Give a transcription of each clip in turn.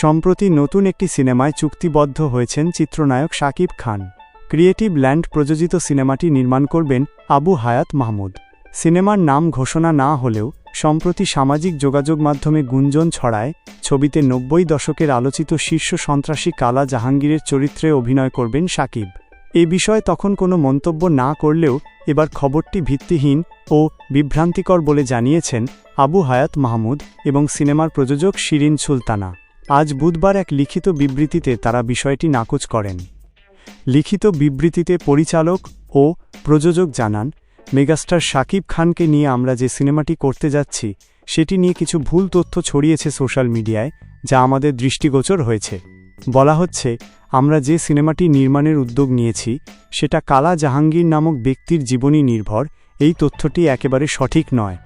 সম্প্রতি নতুন একটি সিনেমায় চুক্তিবদ্ধ হয়েছেন চিত্রনায়ক শাকিব খান। ক্রিয়েটিভ ল্যান্ড প্রযোজিত সিনেমাটি নির্মাণ করবেন আবু হায়াত মাহমুদ। সিনেমার নাম ঘোষণা না হলেও সম্প্রতি সামাজিক যোগাযোগ মাধ্যমে গুঞ্জন ছড়ায় ছবিতে ৯০ দশকের আলোচিত শীর্ষ সন্ত্রাসী কালা জাহাঙ্গীরের চরিত্রে অভিনয় করবেন শাকিব। এ বিষয়ে তখন কোনো মন্তব্য না করলেও এবার খবরটি ভিত্তিহীন ও বিভ্রান্তিকর বলে জানিয়েছেন আবু হায়াত মাহমুদ এবং সিনেমার প্রযোজক শিরিন সুলতানা। আজ বুধবার এক লিখিত বিবৃতিতে তারা বিষয়টি নাকচ করেন। লিখিত বিবৃতিতে পরিচালক ও প্রযোজক জানান, মেগাস্টার শাকিব খানকে নিয়ে আমরা যে সিনেমাটি করতে যাচ্ছি সেটি নিয়ে কিছু ভুল তথ্য ছড়িয়েছে সোশ্যাল মিডিয়ায়, যা আমাদের দৃষ্টিগোচর হয়েছে। বলা হচ্ছে, আমরা যে সিনেমাটি নির্মাণের উদ্যোগ নিয়েছি সেটা কালা জাহাঙ্গীর নামক ব্যক্তির জীবনী নির্ভর। এই তথ্যটি একেবারে সঠিক নয়।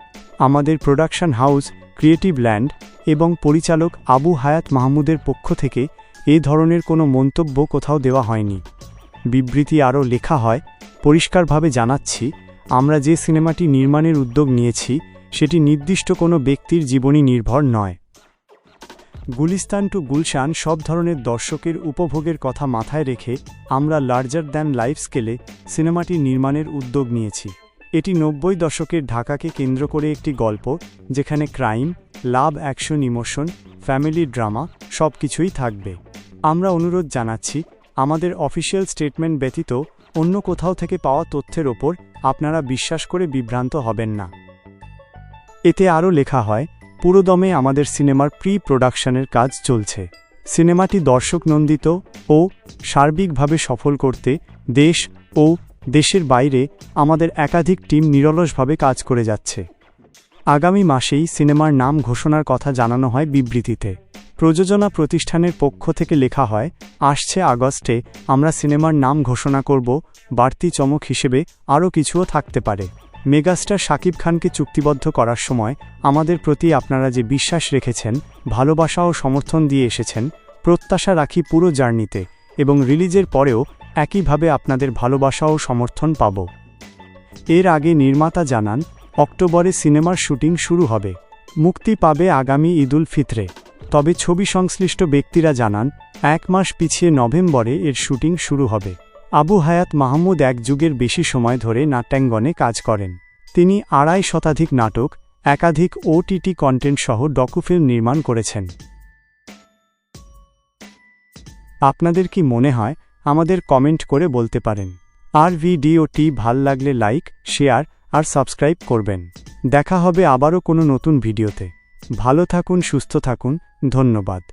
আমাদের প্রোডাকশন হাউস ক্রিয়েটিভ ল্যান্ড এবং পরিচালক আবু হায়াত মাহমুদের পক্ষ থেকে এ ধরনের কোনো মন্তব্য কোথাও দেওয়া হয়নি। বিবৃতি আরও লেখা হয়, পরিষ্কারভাবে জানাচ্ছি, আমরা যে সিনেমাটি নির্মাণের উদ্যোগ নিয়েছি সেটি নির্দিষ্ট কোনো ব্যক্তির জীবনী নির্ভর নয়। গুলিস্তান টু গুলশান সব ধরনের দর্শকের উপভোগের কথা মাথায় রেখে আমরা লার্জার দ্যান লাইফ স্কেলে সিনেমাটি নির্মাণের উদ্যোগ নিয়েছি। এটি ৯০ দশকের ঢাকাকে কেন্দ্র করে একটি গল্প, যেখানে ক্রাইম, লাভ, অ্যাকশন, ইমোশন, ফ্যামিলি ড্রামা সব কিছুই থাকবে। আমরা অনুরোধ জানাচ্ছি, আমাদের অফিসিয়াল স্টেটমেন্ট ব্যতীত অন্য কোথাও থেকে পাওয়া তথ্যের ওপর আপনারা বিশ্বাস করে বিভ্রান্ত হবেন না। এতে আরও লেখা হয়, পুরোদমে আমাদের সিনেমার প্রি প্রোডাকশনের কাজ চলছে। সিনেমাটি দর্শকনন্দিত ও সার্বিকভাবে সফল করতে দেশ ও দেশের বাইরে আমাদের একাধিক টিম নিরলসভাবে কাজ করে যাচ্ছে। আগামী মাসেই সিনেমার নাম ঘোষণার কথা জানানো হয় বিবৃতিতে। প্রযোজনা প্রতিষ্ঠানের পক্ষ থেকে লেখা হয়, আসছে আগস্টে আমরা সিনেমার নাম ঘোষণা করব। বাড়তি চমক হিসেবে আরও কিছুও থাকতে পারে। মেগাস্টার শাকিব খানকে চুক্তিবদ্ধ করার সময় আমাদের প্রতি আপনারা যে বিশ্বাস রেখেছেন, ভালোবাসা ও সমর্থন দিয়ে এসেছেন, প্রত্যাশা রাখি পুরো জার্নিতে এবং রিলিজের পরেও একইভাবে আপনাদের ভালোবাসা ও সমর্থন পাব। এর আগে নির্মাতা জানান, অক্টোবরে সিনেমার শুটিং শুরু হবে। মুক্তি পাবে আগামী ঈদুল ফিতরে। তবে ছবি সংশ্লিষ্ট ব্যক্তিরা জানান, ১ মাস পিছিয়ে নভেম্বরে এর শুটিং শুরু হবে। আবু হায়াত মাহমুদ ১ যুগের বেশি সময় ধরে নাট্যাঙ্গনে কাজ করেন। তিনি ২৫০ শতাধিক নাটক, একাধিক OTT কন্টেন্ট সহ ডকুফিল্ম নির্মাণ করেছেন। আপনাদের কি মনে হয় আমাদের কমেন্ট করে বলতে পারেন। আর ভিডিওটি ভাল লাগলে লাইক, শেয়ার আর সাবস্ক্রাইব করবেন। দেখা হবে আবারও কোনো নতুন ভিডিওতে। ভালো থাকুন, সুস্থ থাকুন, ধন্যবাদ।